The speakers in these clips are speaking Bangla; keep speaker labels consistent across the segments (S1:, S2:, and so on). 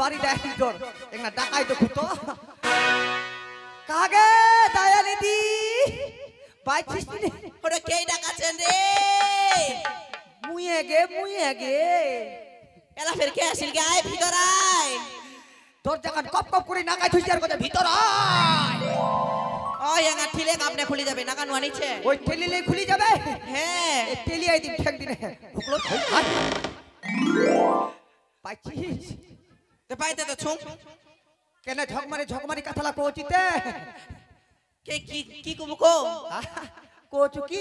S1: বাড়ি দেয় তোর একটা ডাকাই তো খুতো কাগে দয়ানিধি পাইছিস নি
S2: ওরে কে ডাকাছেন রে
S1: মুইয়ে গে
S2: এলা ফের কে আসিল গে আয় ভিতর আয়
S1: তোর জায়গা কপ কপ করে নাকাই থুইছি আর কথা ভিতর আয়
S2: ওই এঙ্গা ঠিলে আপনি খুলি যাবে নাকা নুয়ানিছে
S1: ওই ঠেলিলে খুলি যাবে
S2: হ্যাঁ
S1: এই ঠেলি আই দিন ঠেক দিনে হুকলো ধই পাইছিস
S2: তে পাইতে তো ছুম
S1: কেন ঝকমারি কথালা কোচিতে
S2: কে কি কি কবু কো
S1: কোচু কি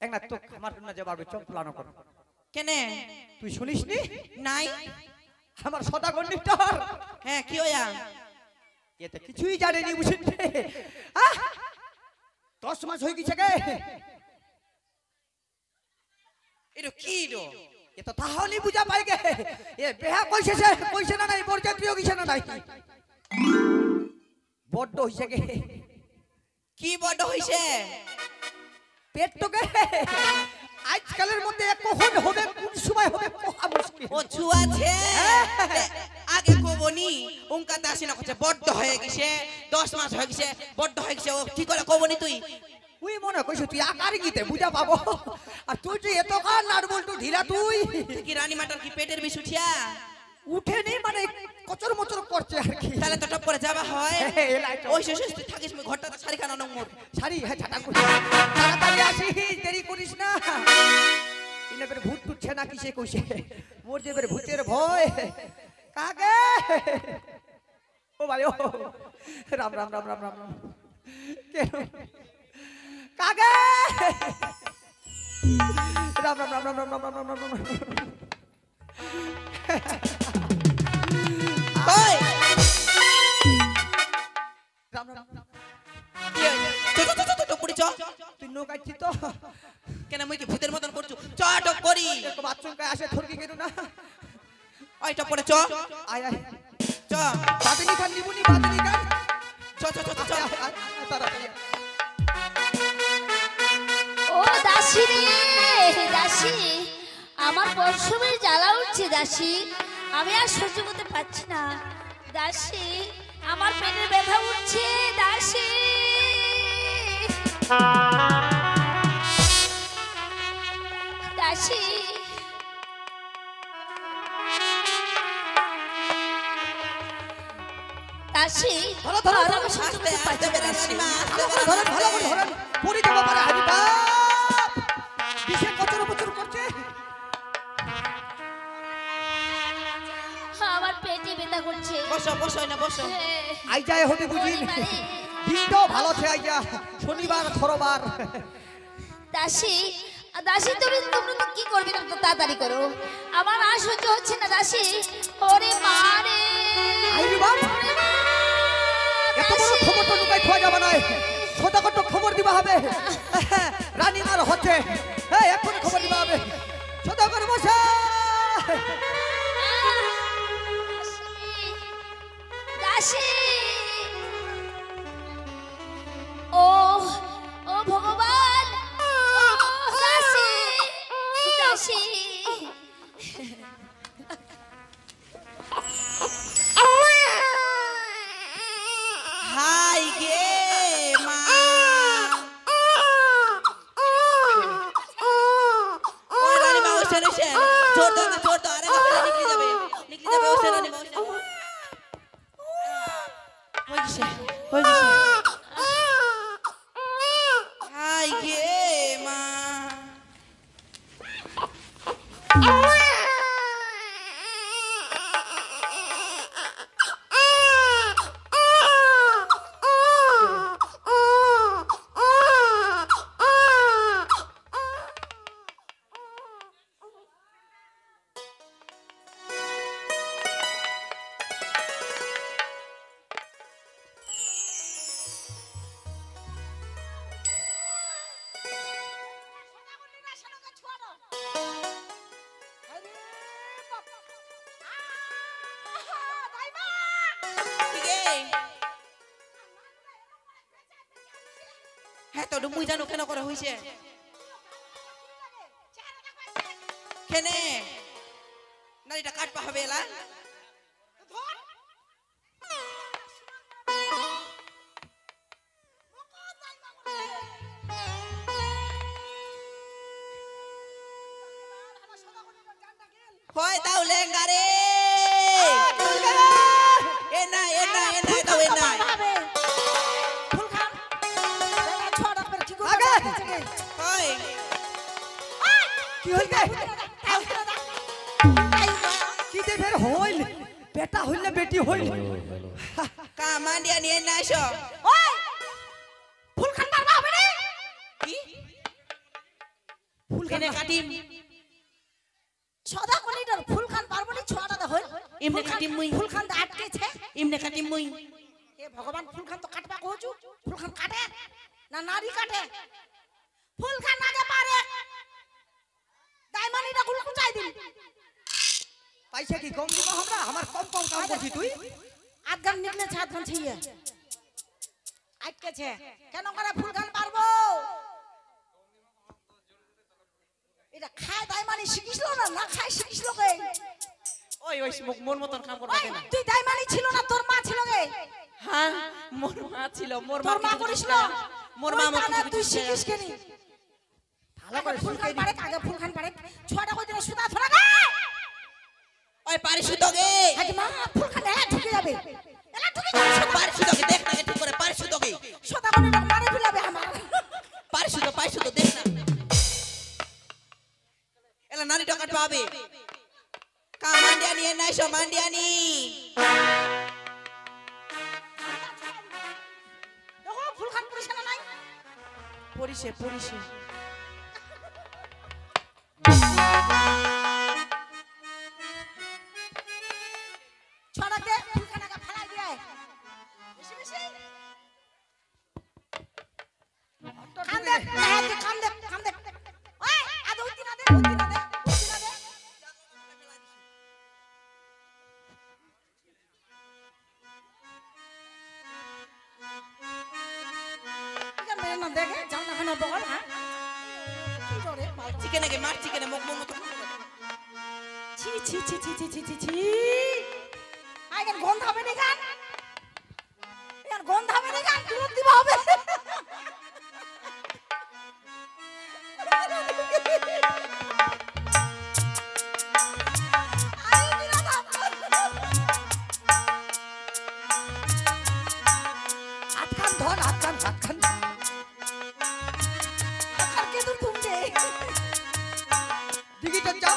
S1: একটা তো আমার না জবাব চোখ প্লানো কর
S2: কেনে
S1: তুই শুনিস নি
S2: নাই
S1: আমার সদা কন্ডিটর
S2: হ্যাঁ কি হইয়া
S1: এতে কিছুই জানেনি বুঝিতে 10 মাস হই গিছে গে
S2: এটো কি रो
S1: এ তো তাহলে বুঝা পাই গে এ বেহা কইছে না নাই বরযাত্রী গিছে না নাই বড় হইছে গে
S2: কি বড় হইছে
S1: পেট তো গে আজকালের মধ্যে কখন হবে কোন সময় হবে কোহা মুশকিল
S2: ও ছুয়াছে আগে কবনি উনকা দাসি না কইছে বড় হয়ে গেছে 10 মাস হয়ে গেছে বড় হয়ে গেছে ও কি করে কবনি তুই
S1: তুই মনে কইছ তুই আকার গিতে বুঝা পাবো আর তুই যে এত কান নাট বলটু ঢিলা তুই
S2: কি রানী মাটার কি পেটের বিষ উঠিয়া
S1: উঠে নেই মানে কচর মচর করছে আর কি
S2: তাহলে তো টপ করে যাবা হয় ওই শেষ তুই থাকিস মই ঘরটা শাড়ি খানা নম্বর
S1: শাড়ি হ্যাঁ ছাটা করি তাড়াতাড়ি আসি দেরি করিস না ইনে বের ভূত তুচ্ছে না কিসে কইছে মোর যে বের ভূতের ভয় কাগে ও ভাই ও রাম রাম রাম রাম রাম কে কাগে রাম রাম রাম রাম রাম রাম রাম রাম
S2: ওই
S1: রাম রাম
S2: তো পুরি চ
S1: তুই নৌকাচ্ছি তো
S2: কেন মই কি ভূতের মতন করছু চট করি
S1: এক বাথরুম কা আসে থরকি গেলু না
S2: ওই টপ করে চ
S1: আয় আয়
S2: চ
S1: বাদনি খান নিবুনি বাদনি খান
S2: চ চ চ চ
S1: তাড়াতাড়ি
S3: ও দাসী রে দাসী আমার পরশুমের জ্বালা উঠছে দাসী আমি আর সহ্য করতে পারছি না দাসী আমার পেটের ব্যথা উঠছে দাসী দাসী দাসী
S1: ধরো ধরো
S3: আর
S1: ধরো
S3: আমি সহ্য
S2: আস্তে
S3: করতে পারছি
S2: আস্তে
S3: না,
S2: রানী
S3: দাসী।
S2: মা আস্তে
S1: ধরো ভালো করে ধরো পড়ে যাবো পারে হারি বাপ কিসে কচর কচর করছে
S3: আমার পেটে ব্যথা করছে
S2: বসো বসো না বসো
S1: আই যায় হবে বুঝিন দিনটাও ভালো আছে আই যা শনিবার থরবার
S3: দাসী দাসী তুমি তোমরা তো কি করবে তুমি তো তাড়াতাড়ি করো আমার আর সহ্য হচ্ছে না দাসী ওরে মা রে
S1: আই রে বাপ
S3: ওরে মা,
S1: এত বড়
S3: দাসী।
S1: খবর তো লুকাই থোয়া যাবে না সদাকট খবর দিবা হবে রানী মার হচ্ছে এই এখন খবর দিবা হবে সদাকট বসা
S3: দাসী ও ও ভগবান ও দাসী দাসী
S2: হাই গে মা ওই রানী মা ওসে রইছে জোর দাও আরে নিকলি যাবে ওসে রানী মা ওসে হই গেছে হাই গে মা হ্যাঁ তো মুই জানো কেন করে হইছে কেনে নারীটা কাটপা হবে এলা হয় তাও লেঙ্গা রে এ না তাও এ না
S1: আগে
S2: হয়
S1: কি হইল গে কি দে ফের হইল বেটা হইল বেটি হইল
S2: কা মান্ডিয়া নিয়ে না আসো কি
S1: ফুল
S2: কেনে কাটিম
S3: সদা কলিটার ফুল খান পারবো নি ছোয়াটা হইল
S2: এমনে কাটিম মুই
S3: ফুল খান আটকেছে
S2: এমনে কাটিম মুই
S3: এ ভগবান ফুল খান তো কাটবা কহছু ফুল খান কাটে না নারী কাটে ফুল খান আগে পারে দাইমানিটা গুল কুচাই দিন
S1: পয়সা কি কম দিব আমরা আমার কম কাম করছি তুই
S3: আধগান নিকলেছে আধগান ছিয়ে আটকেছে কেন করে ফুল খান পারবো এটা খায় দাইমানি শিখিছিল না খায় শিখিছিল কে
S2: ওই মোর মতন কাম করবা
S3: ওই,
S2: দে না
S3: তুই দাইমানি ছিল না তোর মা ছিল গে
S2: হ্যাঁ মোর মা ছিল মোর
S3: তোর মা
S2: কিছু
S3: করিস
S2: না।
S3: না
S2: মোর মা আমাকে কিছু
S3: তুই
S2: দিছে।
S3: শিখিস কেনি
S1: ভালো করে
S3: ফুল খান
S1: শিখে
S3: পারে আগে ফুল খান পারে ছোয়াটা কই দিন সুদা ধরা গে
S2: ওই পারিসু তোকে
S3: আগে মা ফুল খান এলা ঢুকে যাবে এলা ঢুকে যাবে সুদা
S2: পারিসু তোকে দেখ না ঠিক করে পারিসু তোকে
S3: সুদা করে মারে ফেলাবে আমার
S2: পারিসু তো দেখ না এলা নানি টাকা পাবে কা মান্ডিয়া নিয়ে না আসো মান্ডিয়া নি
S3: দেখো ফুল খান পুলিশ না নাই
S2: পরিসে
S3: ছড়াকে ফুল খান আগে ফেলাই দিয়ে বেশি বেশি কান দে কান দে ওই আদে উঠি না দে ইকা মেরে না দেখে যাও না খানা বল হ্যাঁ কি করে
S2: চিকেনে কে মার চিকেনে মুখ মুখ মতো
S3: ছি আইগান গন্ধ হবে নি গান ইয়ার গন্ধ হবে নি গান তুই দিবা হবে আই দিনা দাও
S1: আটখান ধর আটখান
S3: আর কে তুই তুমছে
S1: দিঘিতে যাও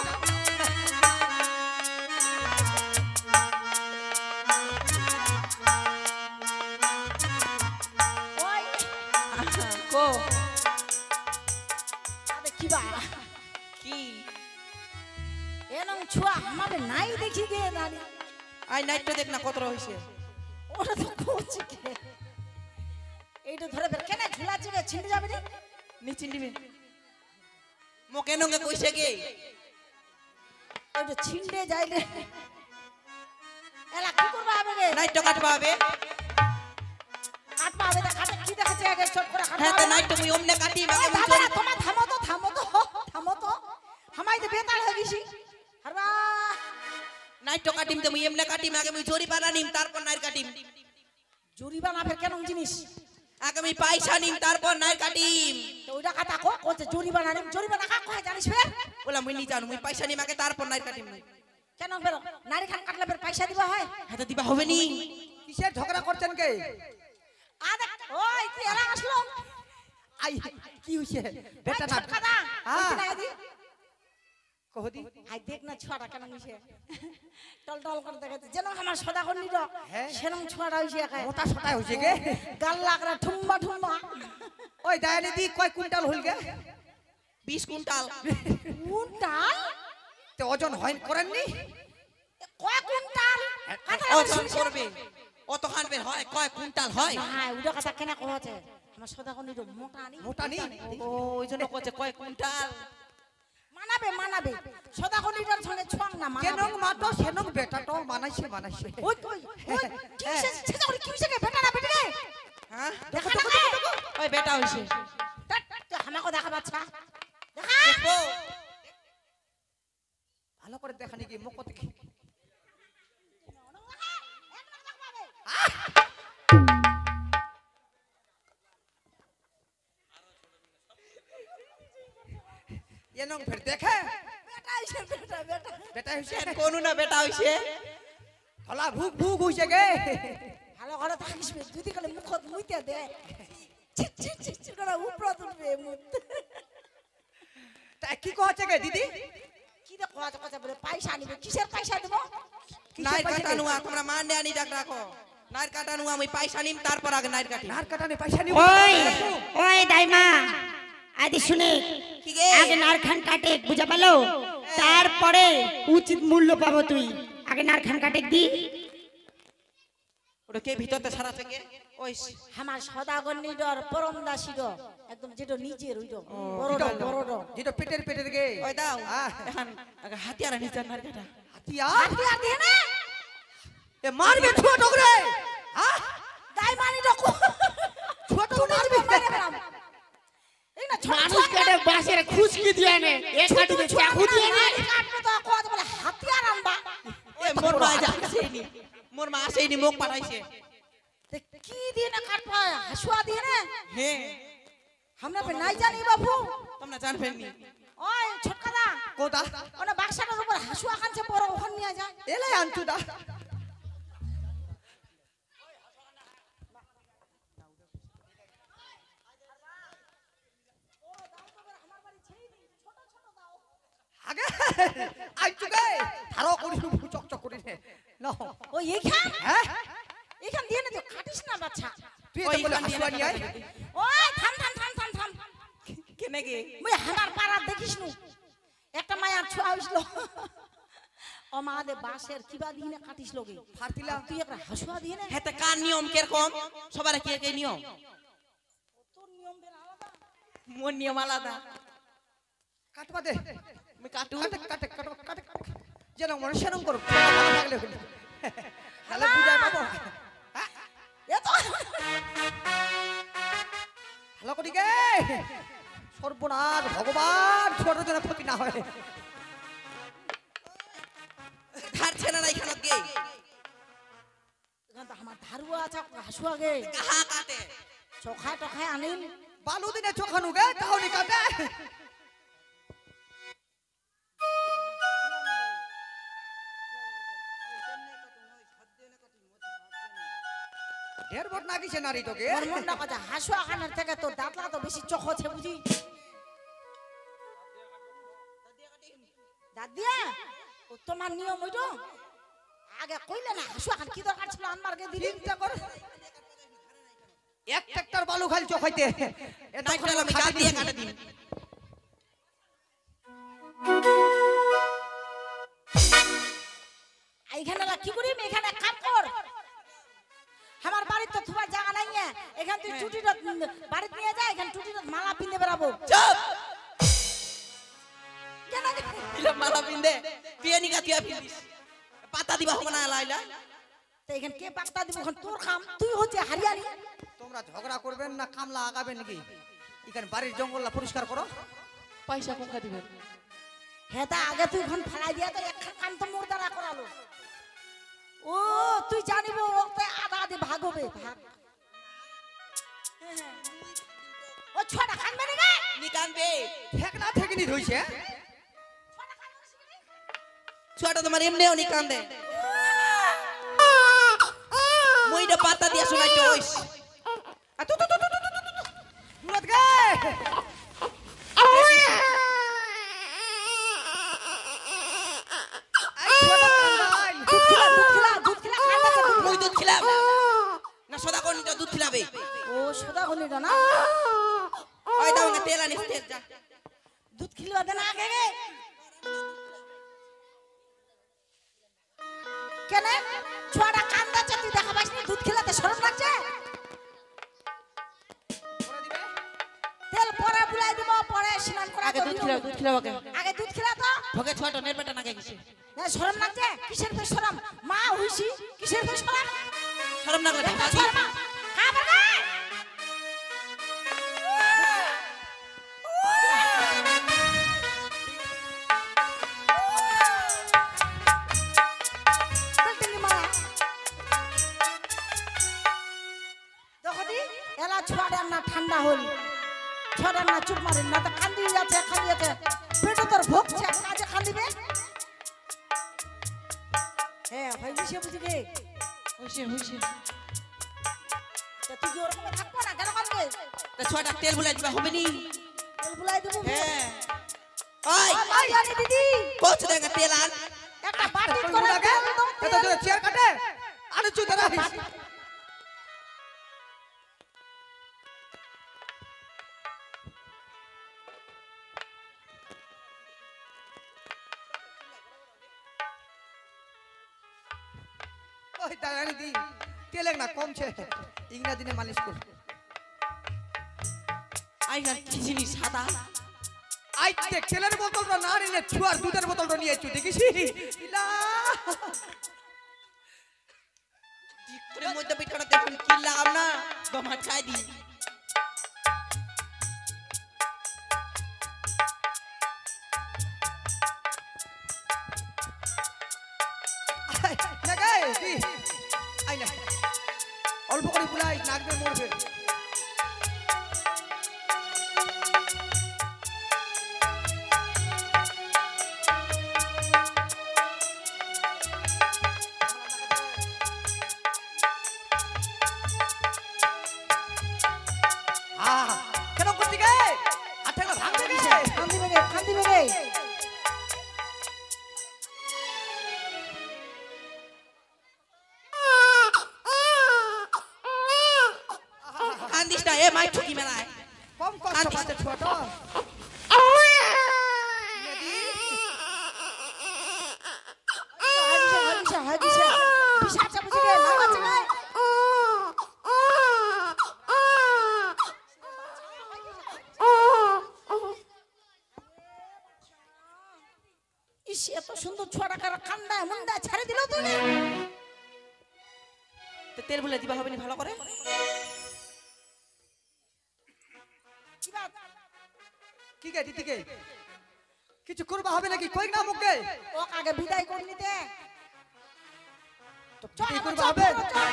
S3: ওই
S2: কো
S3: আবে কিবা
S2: কি
S3: এনং ছুয়া আমাবে নাই দেখি গে নানি
S2: আই নাইটটা দেখ না কতটা হইছে
S3: ওটা তো কোচি কে এইটা ধরে বের কেন ঝুলা চিবে ছিঁড়ে যাবে রে
S2: নিচিন দিবে মোকে নঙ্গে কইছে কে
S3: ওটা ছিঁড়ে যাইলে এলা কি করবা হবে রে
S2: নাইটটা কাটবা হবে
S3: কাটবা হবে তা কাটে কি দেখাচ্ছে আগে চট করে কাটবা
S2: হ্যাঁ তো নাইটটা মুই ওমনে কাটি মাকে মুই
S3: দাদা
S2: চলি
S3: তোমার থামো তো হামাই তো বেতাল হয়ে গেছি হারবা
S2: নাইটটা কাটিম তো মুই এমনে কাটি মাকে মুই জরি পানা নিম তারপর নাইর কাটিম
S3: জরিবানা ফের কেন জিনিস
S2: আগে মুই পয়সা নিম তারপর নাইর কাটিম
S3: তো ওইটা কাটা কোচে জরিবানা নিম জরিবানা কা কয় জানিস ফের
S2: বলা মুই নি জানো মুই পয়সা নিম আগে তারপর নাইর কাটিম
S3: কেন ফের নারী খান কাটলে ফের পয়সা দিবা হয়
S2: হ্যাঁ তো দিবা হবে নি
S1: কিসের ঝগড়া করছেন কে
S3: আদে ওই কি এলা আসলো
S1: আই কি হইছে বেটা না
S3: কাদা
S1: হ্যাঁ।
S3: দি
S1: কহদি
S3: আই দেখ না ছড়া কেন নিছে টল করে দেখাতে যেন আমার সদা করে নিল
S1: হ্যাঁ।
S3: সেরকম ছড়া হইছে একা
S1: মোটা ছটাই হইছে গে
S3: গাল লাগরা ঠুম্বা
S1: ওই দায়ানি দি কয় কুইন্টাল হইল গে
S2: 20 কুইন্টাল
S3: কুইন্টাল
S1: তে ওজন হয় করেননি
S3: কয় কুইন্টাল
S2: ওজন করবে অত খানবে হয় কয় কুইন্টাল হয়
S3: ভাই উডা কথা কেন কহছে আমার সদা করে নিল মোটা নি
S1: মোটা নি
S2: ও ওই জন্য কইছে কয় কুইন্টাল
S3: মানাবে সদা করে নিটার সঙ্গে ছং না
S1: কেনং
S3: মানাবে
S1: মাতো সেনং বেটা তো মানাইছে
S3: ওই কি সে বেটা না বেটা রে
S2: হ্যাঁ
S3: দেখো
S2: ওই বেটা হইছে
S4: দেখো দেখা বাচ্চা
S2: দেখো
S1: ভালো করে দেখা নাকি মুখ দেখি ये नंग फिर देखे
S4: বেটা আইছে বেটা বেটা
S1: बेटा हुसे
S2: কোনু না বেটা হইছে
S1: हला भूख भूख हुसे गे
S4: ভালো করে থাকিস বে যদি খালি মুখত মুইতে দে চিট চিট চিট চিট করে উপরে তুলবে মুখ
S1: তা কি কহছে গে দিদি
S4: কি রে কথা কথা বলে পয়সা নিবে কিসের পয়সা দেব
S2: নাইর কাটানু তোমরা মান আনি ডাক রাখো নাইর কাটানু আমি পয়সা নিম তারপর আগে নাইর কাটি
S1: नार कटाने पैसा नहीं
S5: ওই ওই দাইমা আদি শুনে
S2: কি গে
S5: আগে নারখান কাটে বুঝা পেলো তারপরে উচিত মূল্য পাবো তুই আগে নারখান কাটে দি
S2: ওটা কে ভিতরতে সারা থেকে ওই
S4: আমার সদাগর নিডর পরম দাসীর একদম যেটা নিজের ওইটা বড় বড়
S1: যেটা পেটের পেটের গে
S2: ওই দাও
S1: আহ,
S2: এখন আগে হাতিয়ার আনি যান নাইর কাটা
S1: হাতিয়ার
S4: হাতিয়ার দিয়ে না
S1: এ মারবে ছুয়া টকরে হ্যাঁ
S4: দাই মানি রকো
S1: ছুয়া টকরে মারবে
S4: এই না
S5: মানুষ কাটে বাঁশের খুশকি দিয়ে নে এ কাটবে চাকু দিয়ে নে
S4: কাটবে তো কথা বলে হাতিয়ার আনবা
S2: ওই মোর মা যাচ্ছেনি মোর মা আসেনি মুখ পাঠাইছে
S4: তে কি দিয়ে না কাটবা হাসুয়া দিয়ে না
S2: হ্যাঁ
S4: আমরা পে নাই জানি বাবু
S2: তোমরা জানবেন নি
S4: ওই ছোটকাদা
S1: কোদা
S4: ওনা বাক্সাটার উপর হাসুয়া খানছে বড় ওখান নিয়ে যা
S1: এলে আনতু দা আগে আইতু গে ধারো করিস চক চক করিস না
S4: ও এইখান
S1: হ্যাঁ
S4: এইখান দিয়ে না তো কাটিস না বাচ্চা
S1: তুই তো বলে হাসুয়া নিয়ে আয়
S4: ওই থাম থাম থাম থাম থাম
S2: কেনে গে
S4: মুই হামার পাড়া দেখিস নু একটা মায়া ছুয়া হইছিল ও মাদে বাসের কিবা দিয়ে না কাটিস লগে
S1: ফারতিলা
S4: তুই একটা হাসুয়া দিয়ে না
S2: হেতে কার নিয়ম কিরকম সবার কি কি নিয়ম
S4: তোর নিয়ম বের আলাদা
S2: মোর নিয়ম আলাদা
S1: কাটবা দে
S2: আমি কাটু
S1: কাটে কাটে কাটে কাটে যেন মনুষ্যরম করো ভালো লাগলে হইলো হ্যালো বুঝাই পাবো
S4: এ তো
S1: হ্যালো করি গে সর্বনাশ ভগবান ছোট যেন ক্ষতি না হয়
S2: ধারছে না এখানে গে
S4: এখান তো আমার ধারুয়া আছে হাসুয়া গে
S2: কাহা কাটে
S4: চোখা টখায় আনিল
S1: বালু দিনে চোখানু গে তাহলে কাটে ঢের বট নাগিছে নারী তোকে
S4: মোর মনটা কথা হাসুয়া খানের থেকে তো দাঁতলা তো বেশি চোখ আছে বুঝি দাঁত দিয়া ও তোমার নিয়ম ওইটো আগে কইলে না হাসুয়া খান কি দরকার ছিল আনবার গে দিলি
S1: চিন্তা কর এক ট্রাক্টর বালু খালি চোখাইতে এ
S2: নাই
S1: তখন
S2: আমি কাট দিয়ে কাটে দিই
S4: এইখানে লা কি করিম এখানে কাম কর আমার বাড়িতে তো তোমার জায়গা নাই এখান তুই টুটিটা বাড়িতে নিয়ে যা এখান টুটিটা মালা পিনতে বেরাবো
S2: চুপ
S4: কেন
S2: ইলা মালা পিন্দে বিয়ে নিকা তুই পিন্দিস পাতা দিবা হবে না লাইলা
S4: তো এখান কে পাক্তা দিব এখন তোর কাম তুই হচ্ছে হারিয়ানি
S1: তোমরা ঝগড়া করবেন না কামলা আগাবেন নাকি এখানে বাড়ির জঙ্গলটা পরিষ্কার করো
S2: পয়সা কোনকা দিবেন
S4: হেতা আগে তুই এখন ফেলাই দিয়া তো এক কাম তো মোর দ্বারা করালো ও তুই জানিব ওতে আধা আধি ভাগ হবে ভাগ ও ছোটা কানবে না গে
S2: নিকানবে
S1: ঠেক না ঠেকিনি ধইছে
S2: ছোটা তোমার এমনেও নিকান দে মইটা পাতা দিয়া শোনাই তোইস আ তু তু তু তু তু তু
S1: দূরত গে আই ছোট কান্দাই
S4: দুধ খিলা খাইবা তো
S2: মই দুধ খিলাম না সদা কোন দুধ খিলাবে
S4: ও সদা গনিটা না
S2: ওই দাও না তেল আনিস তেল যা
S4: দুধ খিলবা দেনা আগে গে কেন ছোটা কান্দাছে তুই দেখা পাইছিস দুধ খিলাতে শরম লাগছে
S1: করে দিবে
S4: তেল পরে বুলাই দিব পরে স্নান করা
S2: আগে দুধ খিলাও আগে
S4: আগে দুধ খিলা তো
S2: ভগে ছোট নের বেটা নাগে গেছে
S4: না শরম লাগছে কিসের তো শরম মা হইছি কিসের তো শরম
S2: শরম না করে ভাজি
S4: শরম খা বাবা এলা ছোয়াটার না ঠান্ডা হল ছোয়াটার না চুপ মারেন না তো কান্দি যাচ্ছে পেটে তোর ভোগছে কাজে কান্দিবে হ্যাঁ ভাই বুঝে বুঝি গে
S2: হইছে হইছে
S4: তা তুই কি ওরকম থাকবো না কেন কান্দবে
S2: তা ছটা তেল বুলাই দিবা হবে নি
S4: তেল বুলাই দেবো
S2: হ্যাঁ ওই
S4: ভাই জানি দিদি
S2: কোচ দেগা তেল আন
S4: একটা বাটি
S1: তোর
S4: করে
S1: মুড়াকে
S4: তেল দাও,
S1: এত জোরে চেয়ার কাটে আরে চুপ দাঁড়া ওই দাঁড়ানি দি তেলে না কমছে ইংরেজি দিনে মালিশ কর
S2: আইগার কি জিনিস সাদা
S1: আই দেখ তেলের বোতলটা না নিলে ছুয়ার দুধের বোতলটা নিয়ে চু দেখিস ইলা
S2: করে মধ্যে পিঠটা দেখুন কি লাভ না গমা খাই দি
S1: না গায় দি আই না অল্প করে বুলাই নাকবে মরবে কেন করছি গে আঠাটা ভাঙবে গে
S4: কান্দিবে গে
S2: কান্দিস না এ মাই ঠুকি মেলায়
S1: কম কষ্ট পাচ্ছে ছোয়াটা
S4: পিসাচা বুঝি গে মামাচা গে ইস এত সুন্দর ছোড়া কার কান্দা মুন্ডা ছেড়ে দিল তুমি
S2: তো তেল বুলাই দিবা হবে নি ভালো করে
S4: কি বাত
S1: কি গে দিদি গে কিছু করবা হবে নাকি কই না মুখে
S4: ও আগে বিদায় করে নিতে
S1: তো
S4: চল
S1: কি
S4: আমার
S1: করবা
S4: চল,
S1: হবে
S4: চল।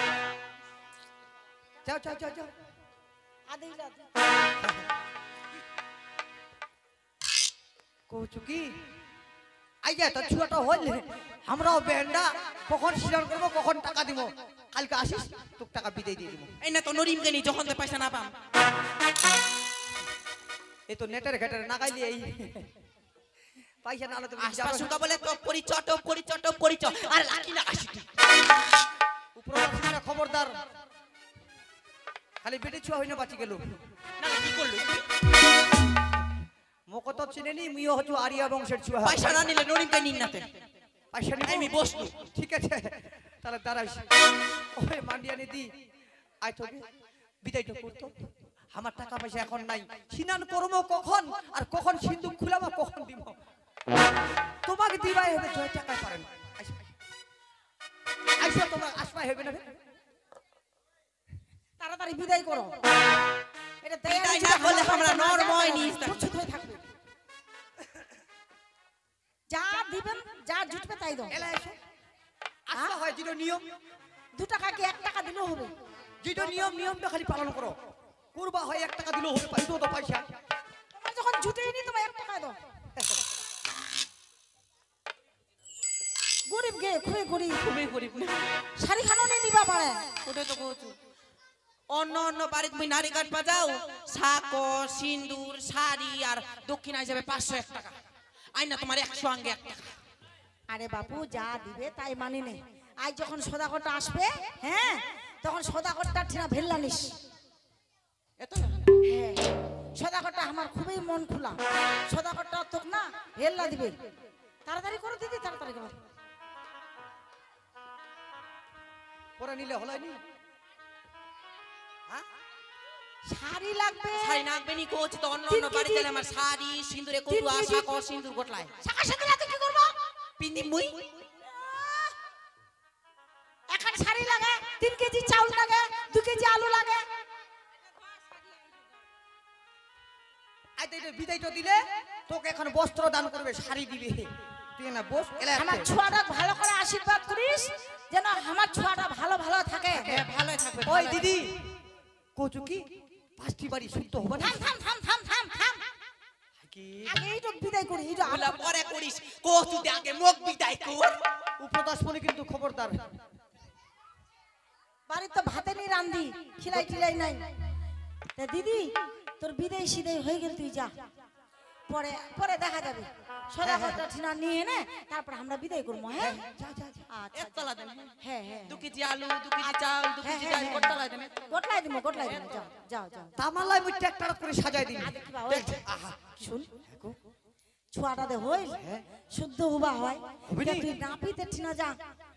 S1: যাও যাও যাও যাও
S4: আদেই রাত
S1: কইছো কি আইয়া তো ছুয়াটা হইল আমরাও বেন্ডা কখন সিজন করব কখন টাকা দিব কালকে আসিস তোক টাকা বিদায় দিয়ে দিব
S2: এই না তো নরিম গনি যখন তো পয়সা না পাম
S1: এই তো নেটের ঘেটের না গাইলি এই পয়সা না হলে তুমি
S2: আশপাশ সুকা বলে তো পরিচট আর লাকি না আসি
S1: উপর খবরদার খালি বেটে ছুয়া হইনা বাঁচি গেল
S2: না কি করলো
S1: মকত চিনেনি মিও হচ্ছে আরিয়া বংশের ছুয়া
S2: পয়সা না নিলে নরিম কে নিন নাতে
S1: পয়সা নিব
S2: আমি বসলু
S1: ঠিক আছে তাহলে দাঁড়াইস ওই মান্ডিয়া নিদি আই তোকে বিদায় তো করতো আমার টাকা পয়সা এখন নাই সিনান করবো কখন আর কখন সিন্ধুক খুলাবো কখন দিব তোমাকে দিবাই হবে জয় টাকায় পারেন আইসা তোমার আসমাই হবে না রে?
S4: তাড়াতাড়ি বিদায় করো এটা
S2: বিদায় না করলে আমরা নরময় নিস
S4: প্রস্তুত হয়ে থাকবে যা দিবেন যা জুটবে তাই দাও
S1: এলা এসো আসা হয় যেটা নিয়ম
S4: 2 টাকা কি 1 টাকা দিলেও হবে
S1: যেটা নিয়মটা খালি পালন করো করবা হয় 1 টাকা দিলেও হবে পাইতো তো পয়সা
S4: তোমার যখন জুটেই নি তোমার 1 টাকা দাও গরিব গে খুবই গরিব
S2: না
S4: শাড়ি খানো নিয়ে নিবা পারে
S2: ওটা তো কইছো অন্য বাড়িতে মুই নারী কাট বাজাও সাকো সিন্দুর শাড়ি আর দক্ষিণা হিসাবে 501 টাকা আইনা তোমার 100 আঙ্গে 1 টাকা
S4: আরে বাপু যা দিবে তাই মানি নে আজ যখন সদাগরটা আসবে হ্যাঁ তখন সদাগরটা ঠিনা ভেল্লানিস
S2: এত
S4: হ্যাঁ সদাগরটা আমার খুবই মন খোলা সদাগরটা তোক না ভেল্লা দিবে তাড়াতাড়ি করো দিদি তাড়াতাড়ি করো
S1: পরে নিলে হলাইনি হ্যাঁ
S4: শাড়ি লাগবে
S2: শাড়ি নাকবে নি কোচ তো অন্য বাড়িতে গেলে আমার শাড়ি সিন্দুরে কটু আসা কো সিন্দুর গোটলায়
S4: শাকা শাকা লাগবে কি করবো
S2: পিন্দি মুই
S4: এখন শাড়ি লাগে 3 কেজি চাউল লাগে 2 কেজি আলু লাগে
S1: আই তো বিদায়টা দিলে তোকে এখন বস্ত্র দান করবে শাড়ি দিবে তুই না বস এলা
S4: আমার ছোয়াটা ভালো করে আশীর্বাদ করিস যেন আমার ছোয়াটা ভালো ভালো থাকে
S2: ভালোই থাকবে
S1: ওই দিদি কচু কি পাঁচটি বাড়ি শুদ্ধ হবে না
S4: থাম থাম থাম থাম থাম থাম
S1: কি
S4: আগে এইটা বিদায় করি এইটা
S2: বলা পরে করিস কচুতে আগে মুখ বিদায় কর
S1: উপদাসমণি কিন্তু খবরদার
S4: বাড়ি তো ভাতে নি রান্ধি খিলাই টিলাই নাই তা দিদি তোর বিদায় সিদায় হয়ে গেল তুই যা পরে পরে দেখা যাবে সদা কথা ঠিনা নিয়ে নে তারপর আমরা বিদায় করবো হ্যাঁ
S1: যা যা যা
S4: আচ্ছা
S2: একতলা দেন
S4: হ্যাঁ হ্যাঁ
S2: 2 কেজি আলু 2 কেজি চাল 2 কেজি ডাল কতলা দেন
S4: গোটলাই দিব যাও যাও যাও
S1: তামালাই মুই ট্রাক্টর করে সাজাই দিই
S4: আগে কিবা হই শুন ছুয়াটা দে হই শুদ্ধ হবা হয়
S1: হবি নি?
S4: তুই নাপিতে ঠিনা যা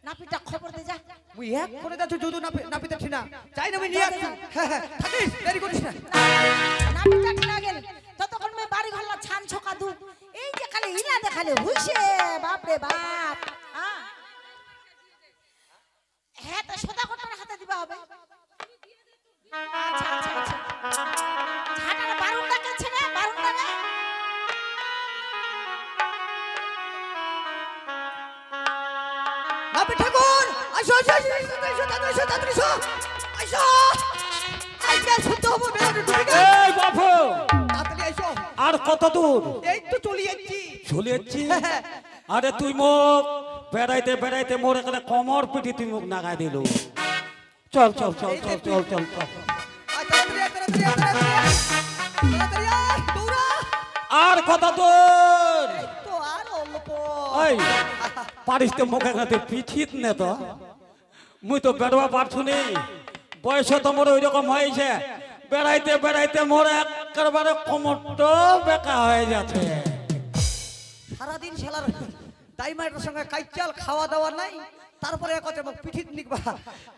S4: নাপিটা খবর দে যা
S1: মুই এক করে যাচ্ছ যদু নাপিতে ঠিনা চাই না মুই নিয়ে আসছি হ্যাঁ হ্যাঁ থাকিস দেরি করিস না
S4: নাপিটা ঠিনা গেল ততক্ষণ মে বাড়ি ঘরলা ছান ছকা দু এই যে খালি হিলা দেখালে হুইছে বাপ রে বাপ হ্যাঁ তা সদা কটার হাতে দিবা হবে আচ্ছা আচ্ছা আচ্ছা ঝাটার বারুনটা কাছে না বারুনটা না
S1: নাপিত ঠাকুর আসো আসো আসো তাড়াতাড়ি আসো আজকে শুদ্ধ হবো বেলাটা ডুবে গেল
S6: এই বাপু
S1: তাড়াতাড়ি আসো
S6: আর কত দূর
S1: এই তো চলে যাচ্ছি
S6: চলে যাচ্ছি আরে তুই মুখ বেড়াইতে বেড়াইতে মোর এখানে কমর পিটি তুই মুখ নাগাই দিল চল চল চল চল চল চল চল
S1: তাড়াতাড়ি দৌড়া
S6: আর কত দূর
S1: তো আর অল্প
S6: এই পারিস তো মুখে খাতে পিঠিত নে তো মুই তো বেড়বা পারছু নি বয়স তো মোর ওই রকম হয়েছে বেড়াইতে বেড়াইতে মোর একেবারে কোমরটা বেকা হয়ে যাচ্ছে
S1: সারাদিন শালার দাইমাইটার সঙ্গে কাইচাল খাওয়া দাওয়া নাই তারপরে কথা মোক পিঠিত নিকবা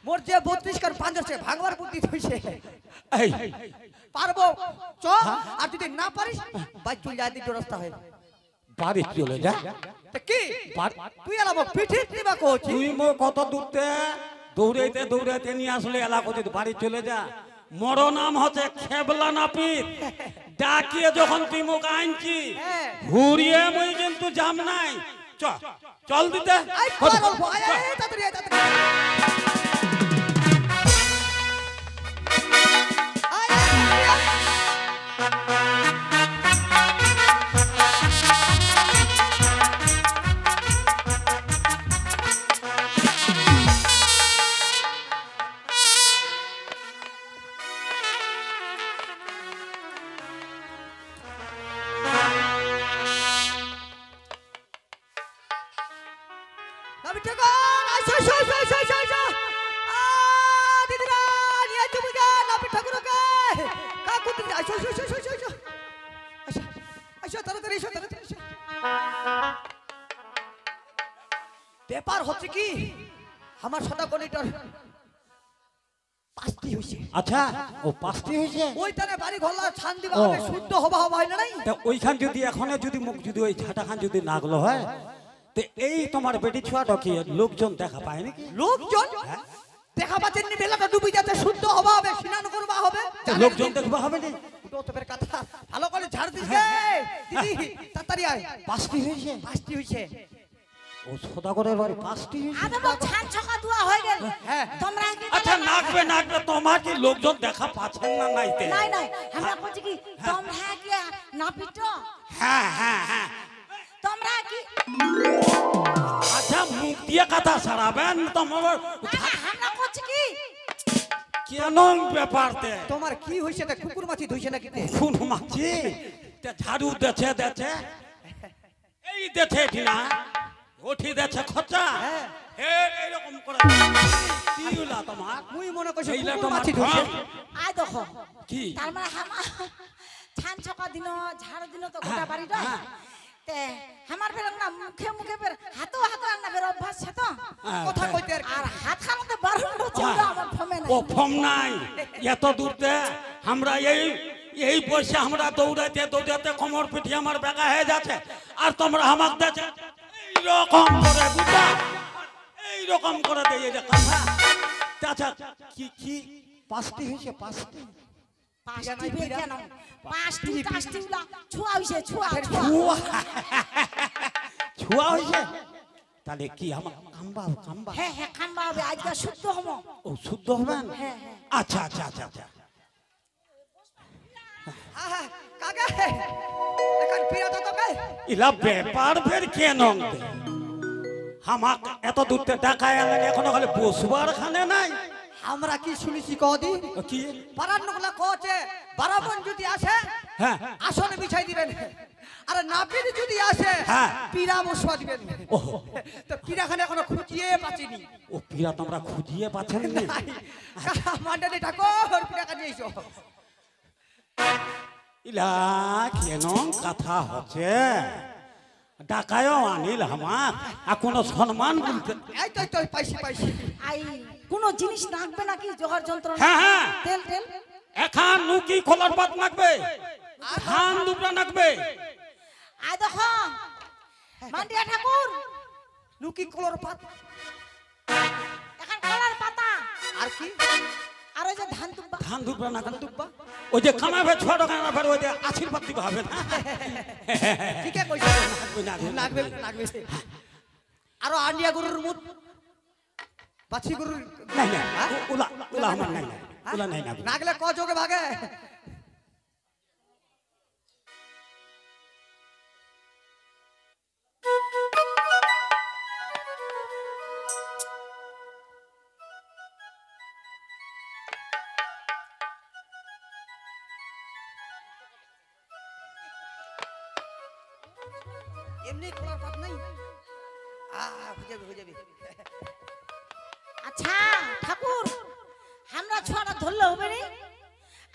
S1: মোর যে 32 কার 50 ভাঙবার বুদ্ধি হইছে
S6: এই
S1: পারবো চ আর যদি না পারিস বাই চলে যায় দিক রাস্তা হয়
S6: বাড়ি চলে যা
S1: তা কি
S6: বাড়ি-
S1: তুই এলা মোক পিঠিত নিবা কোচি
S6: তুই মো কত দূরতে দৌড়াইতে দৌড়াইতে নিয়ে আসলে এলাকা যদি বাড়ি চলে যা মরো নাম হচ্ছে খেবলা নাপিত ডাকিয়ে যখন তুই মুখ আনছি
S1: হ্যাঁ।
S6: ঘুরিয়ে মুই কিন্তু জাম নাই চল দিতে
S1: আই পার অল্প আয় আয় তাড়াতাড়ি আয়, তাড়াতাড়ি আয়, আয়, আয়। নাপিত ঠাকুর, আইসো, আইসো, আইসো, আইসো, আইসো, আইসো। দিদিরা, নিয়ে আইছো বুঝা, নাপিত ঠাকুরকে। কাকু দিদি, আইসো, আইসো, আইসো, আইসো, আইসো। আইসো, আইসো, তাড়াতাড়ি আইসো, তাড়াতাড়ি আইসো। ব্যাপার হচ্ছে কি আমার সদাগণিটার 5টি হইছে
S6: আচ্ছা ও 5টি হয়েছে
S1: ওই তারে বাড়ি ঘরলা ছান দিবা হবে শুদ্ধ হবা হয় না নাই
S6: তা ওইখান যদি এখনো যদি মুখ যদি ওই ঝাঁটাখান যদি নাগলো হয় তো এই তোমার বেটি ছোয়াটা কি লোকজন দেখা পায় নাকি
S1: লোকজন দেখা পাচ্ছেন নি বেলাটা ডুবে যাচ্ছে শুদ্ধ হবা হবে স্নান করবা হবে
S6: তা লোকজন দেখবা হবে না
S1: উঠো তোদের কথা ভালো করে ঝাড় দিস গে দিদি তাড়াতাড়ি আয়
S6: 5টি হয়েছে
S1: 5টি হইছে
S6: ও সদাগরের বাড়ি 5টি হয়েছে
S4: আদে মোক ছান ছকা দুয়া হয়ে গেল
S1: হ্যাঁ।
S4: তোমরা কি
S6: আচ্ছা নাকবে নাকবে তোমার কি লোকজন দেখা পাচ্ছেন না নাইতে
S4: নাই নাই আমরা কইছি কি তোমরা কি নাপিত
S6: হ্যাঁ হ্যাঁ হ্যাঁ
S4: তোমরা কি
S6: আচ্ছা মুখ দিয়ে কথা সারাবেন তোমার
S4: না, না, আমরা কইছি কি
S6: কেন ব্যাপারতে
S1: তোমার কি হইছে তা কুকুর মাছি ধইছে নাকি তে
S6: খুন মাছি তে ঝাড়ু দেছে দেছে এই দেছে ঠিনা ওঠি দেছে খরচা
S1: হ্যাঁ।
S6: এইরকম করে কি হলা তোমার
S1: মুই মনে কইছি
S6: এইলা
S1: কুকুর
S6: তোমার
S1: মাছি ধইছে
S6: ঢং।
S4: আয় দেখো
S6: কি
S4: তার মানে ছান ছকা দিন ঝাড় দিন তো গোটা বাড়িটা
S6: হ্যাঁ।
S4: তে আমার বের না মুখে মুখে বের হাতো হাতো না বের অভ্যাস আছে তো
S1: কথা কইতে আর
S4: আর হাত খামতে বারণ চলবে আমার ফমে না
S6: ও ফম নাই এত দূরতে আমরা এই বসে আমরা দৌড়াইতে দৌড়াইতে কোমর পিঠে আমার বেকা হয়ে যাচ্ছে আর তোমরা আমাকে দেখে এইরকম করে বুঝা এইরকম করে দিয়ে যে কথা আচ্ছা কি কি 5টি হয়েছে 5টি
S4: পাঁচটি বের কেন পাঁচটি কাস্টি উলা ছুয়া হইছে ছুয়া ছুয়া
S6: ছুয়া ছুয়া হয়েছে তাহলে কি আমার কাম্বা কাম্বা
S4: হ্যাঁ হ্যাঁ খাম্বা হবে আজকে শুদ্ধ হমো
S6: ও শুদ্ধ হবেন
S4: হ্যাঁ হ্যাঁ
S6: আচ্ছা আচ্ছা আচ্ছা আচ্ছা
S1: এখন পিরা তো তোকে
S6: ইলা ব্যাপার ফের কেন হামাক এত দূরতে ডাকায় আনলেন এখনো খালি বসবার খানে নাই
S1: আমরা কি শুনেছি কদি
S6: কি
S1: পাড়ার লোকলা কছে বারাবন যদি আসে
S6: হ্যাঁ
S1: আসনে বিছাই দিবেন আর নাপিত যদি আসে
S6: হ্যাঁ।
S1: পিরা বসবা দিবেন
S6: ওহো
S1: তো পিরাখানে এখনো খুঁজিয়ে পাচ্ছিনি
S6: ও পীড়া তোমরা খুঁজিয়ে পাচ্ছেন নি
S1: মান্ডালে ঠাকুর পিরাকা নিয়ে এসো
S6: ইলা কেন কথা হচ্ছে ডাকায়ও আনিল আমার আর কোনো সম্মান বলতে
S1: এই তো পাইছি পাইছি
S4: আই কোন জিনিস নাকবে নাকি জোগাড় যন্ত্র
S6: হ্যাঁ হ্যাঁ
S4: তেল তেল
S6: এখন নুকি খোলার পাত নাকবে ধান দুবরা নাকবে
S4: আই দেখো মান্ডিয়া ঠাকুর
S1: লুকি কলর পাত
S4: এখন কলার পাতা
S1: আর কি
S4: আর ওই যে ধান তুব্বা
S6: ধান দুবরা নাকবে
S1: দুব্বা
S6: ওই যে কামাবে ছোট কামাবে ওই যে আশীর্বাদ দিবা হবে না
S1: ঠিকই কইছো
S6: নাকবে,
S1: নাগবে নাগবে আরো আন্ডিয়া গরুর মুত পাছি গরুর
S6: নাই নাই উলা উলা আমার নাই নাই উলা নাই না
S1: নাগলে ক যোগে ভাগে এমনি খোলার পাত নাই হয়ে যাবে
S4: আচ্ছা ঠাকুর আমরা ছোড়া ধরলে হবে রে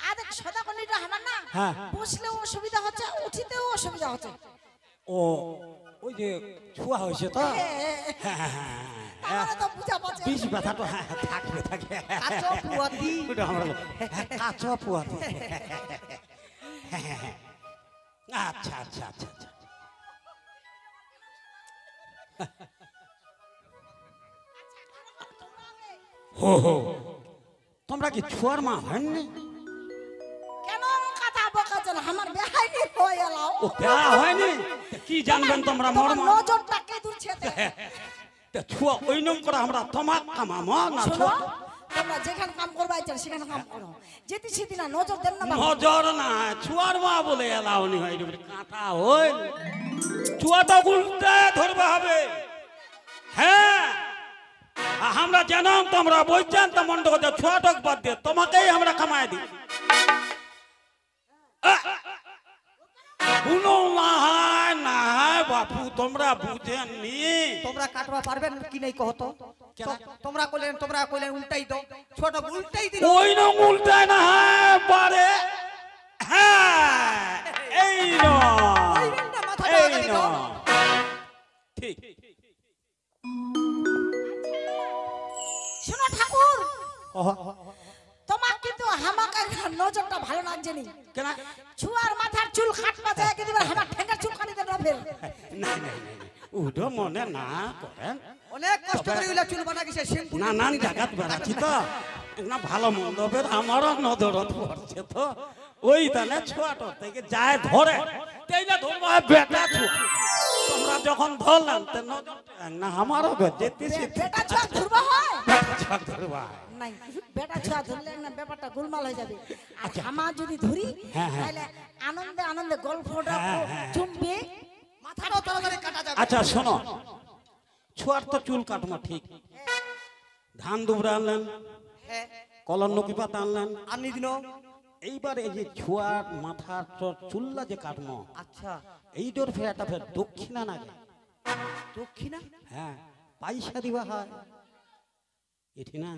S4: আদেক সদা কলিটা আমার না
S6: হ্যাঁ।
S4: বসলেও অসুবিধা হচ্ছে উঠিতেও অসুবিধা হচ্ছে
S6: ও ওই যে ছুয়া হয়েছে তো
S4: তাহলে তো বুঝা পাচ্ছে
S6: বিষ ব্যথা তো হ্যাঁ থাকবে থাকে
S1: কাঁচো পুয়াতি
S6: ওটা আমরা কাঁচা পুয়াতে আচ্ছা আচ্ছা আচ্ছা আচ্ছা হো হো তোমরা কি ছুয়ার মা হয়নি
S4: কেন কথা বকাছেন আমার বেহাইনি হয়ে এলাও
S6: ও দেওয়া হয়নি তা কি জানবেন তোমরা মর্ম
S4: নজরটাকে দূরছে
S6: তা ছুয়া ওই নম করে আমরা তোমাক কামামো না
S4: শোনো
S6: ছুয়া
S4: তোমরা যেখানে কাম করবা চান সেখানে কাম করো যেতে সেদিন না নজর দেন না বাবা।
S6: নজর না ছুয়ার মা বলে এলাওনি হয় রে কাঁথা হই ছুয়াটা উল্টে ধরবে হবে হ্যাঁ আমরা জানাম তোমরা বলছেন তো মন্ড কথা ছুয়াটক বাদ দিয়ে তোমাকেই আমরা কামাই দিই শুনো না না বাপু তোমরা বুঝেননি
S1: তোমরা কাটবা পারবেন কি নাই কহতো তোমরা কইলেন উল্টাই দাও ছোট উল্টাই দিল
S6: ওই না উল্টায় না পারে হ্যাঁ এই না
S1: ওই বেলটা মাথা
S6: এই
S1: দাও
S6: না ঠিক
S4: শোনো ঠাকুর তোমার কিন্তু হামাকে নজরটা ভালো লাগছে নি
S6: কেন
S4: ছুয়ার মাথার চুল কাটবা যায় কিন্তু আমার ঠেঙ্গার চুল কাটি দেন না ফের
S6: না না উঠো মনে না করেন
S1: অনেক কষ্ট করে ওইলা চুল বানা গেছে শ্যাম্পু
S6: নানান জায়গাত বেড়াচ্ছি তো না ভালো মন্ডপের আমারও নজরত পড়ছে তো ওই তাহলে ছোয়াটো থেকে যায় ধরে তেইলা ধরবো বেটা ছোয়া তোমরা যখন ধরলেন তো নজর না আমারও যেতেছি
S4: বেটা ছুয়া ধরবা হয়
S6: ছোয়া ধরবা
S4: নাই বেটা ছুয়া ধরলে না ব্যাপারটা গোলমাল হয়ে যাবে আর হামা যদি ধরি
S6: হ্যাঁ, হ্যাঁ।
S4: তাহলে আনন্দে আনন্দে গল্পটা জমবে
S1: মাথাটাও তাড়াতাড়ি কাটা যাবে
S6: আচ্ছা শোনো ছোয়ার তো চুল কাটমা ঠিক ধান দুবরা আনলেন
S1: হ্যাঁ
S6: কলন নকি পাতা আনলেন
S1: আনি দিন
S6: এইবার এই যে ছোয়ার মাথার চুল্লা যে কাটমো
S1: আচ্ছা
S6: এইটার ফেরাটা ফের দক্ষিণা নাগে
S1: দক্ষিণা
S6: হ্যাঁ পয়সা দিবা হয় এটি না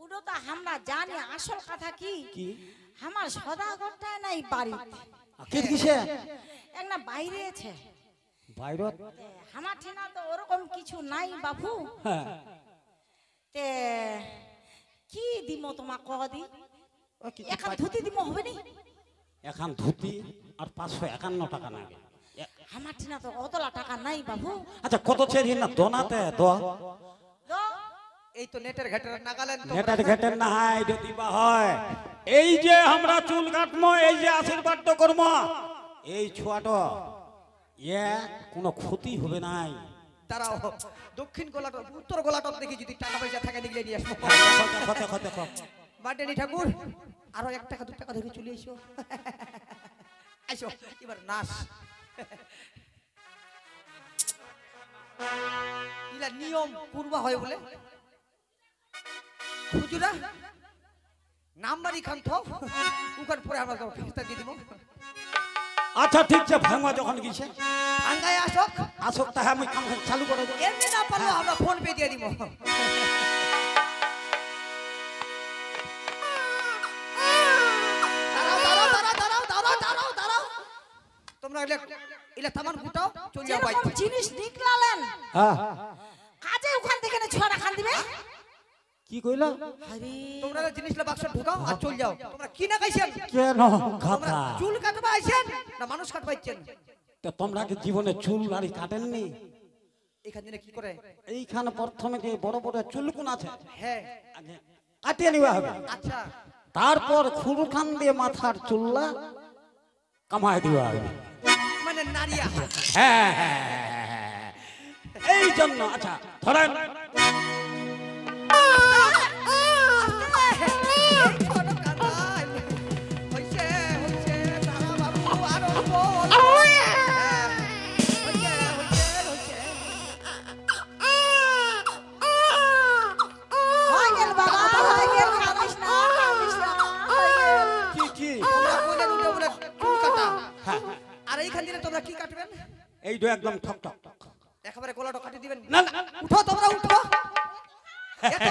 S4: ওটা তো আমরা জানি আসল কথা কি
S6: কি
S4: আমার সদাগরটা নাই বাড়ি
S6: কে কিসে
S4: একটা বাইরে আছে
S6: বাইরত
S4: আমার ঠিনা তো ওরকম কিছু নাই বাবু
S6: হ্যাঁ
S4: তে কি দিমো তোমা কদি
S6: ও কি
S4: এখন ধুতি দিমো হবে নি
S6: এখন ধুতি আর 551 টাকা লাগে
S4: আমার ঠিনা তো অতলা টাকা নাই বাবু
S6: আচ্ছা কত চেরি না দোনাতে দ
S4: তো
S1: এই তো নেটের ঘাটের নাগালেন তো
S6: ঘেটার ঘেটার না হয় এটা দিবা হয় এই যে আমরা চুল কাটমো এই যে আশীর্বাদ তো করবো এই ছোয়াটো এ কোনো ক্ষতি হবে নাই
S1: তারাও দক্ষিণ গোলাট উত্তর গোলাটক দেখি যদি টাকা পয়সা থাকে দিলে নিয়ে আসবো বাটেনি ঠাকুর আরো 1 টাকা 2 টাকা ধরে চলে এসো আইসো এবার নাচ ইলা নিয়ম পূর্বা হয় বলে হুজুরা নাম্বারই খান থো উকার পরে আমরা ফেস্তা দিয়ে দিব
S6: আচ্ছা ঠিক আছে ভাঙা যখন গেছে
S1: আঙ্গায় আসক
S6: আসক তাহলে আমি কাম চালু করে দেবো
S1: এমনি না পারলো আমরা ফোন পে দিয়ে দিব তোমরা ইলা তামান গুটাও চল যাও ভাই
S4: যেরকম জিনিস নিকলালেন
S6: হ্যাঁ
S4: কাজে ওখান থেকে না ছড়া খান দিবে
S6: কি কইলা
S4: আরে
S1: তোমরা জিনিসটা বাক্স ঢুকাও আর চল যাও তোমরা কি না খাইছেন
S6: কেন
S1: তোমরা
S6: কথা
S1: চুল কাটবা আইছেন না মানুষ কাটবাইছেন
S6: তো তোমরা কি জীবনে চুল দাড়ি কাটেননি
S1: এখান দিনে কি করে
S6: এইখানে প্রথমে যে বড় বড় চুলকুন আছে
S1: হ্যাঁ
S6: আগে কাটিয়ে নিবা হবে
S1: আচ্ছা
S6: তারপর খুরখান দিয়ে মাথার চুল্লা কামাই দিবা হবে
S1: মানে নারিয়া
S6: হ্যাঁ হ্যাঁ, হ্যাঁ। এই জন্য আচ্ছা ধরেন
S1: হইছে হইছে তারা বাবু আর অল্প হইছে হইছে
S4: হয়ে গেল বাবা হয়ে গেল কাঁদিস না হয়ে গেল
S6: কি কি
S1: তোমরা কইলে দুটো বলে চুল কাটা আর এইখান দিনে তোমরা কি কাটবেন
S6: এইটা একদম ঠক ঠক ঠক
S1: একেবারে গলাটা কাটি দিবেন
S6: না না
S1: উঠো তোমরা উঠো এত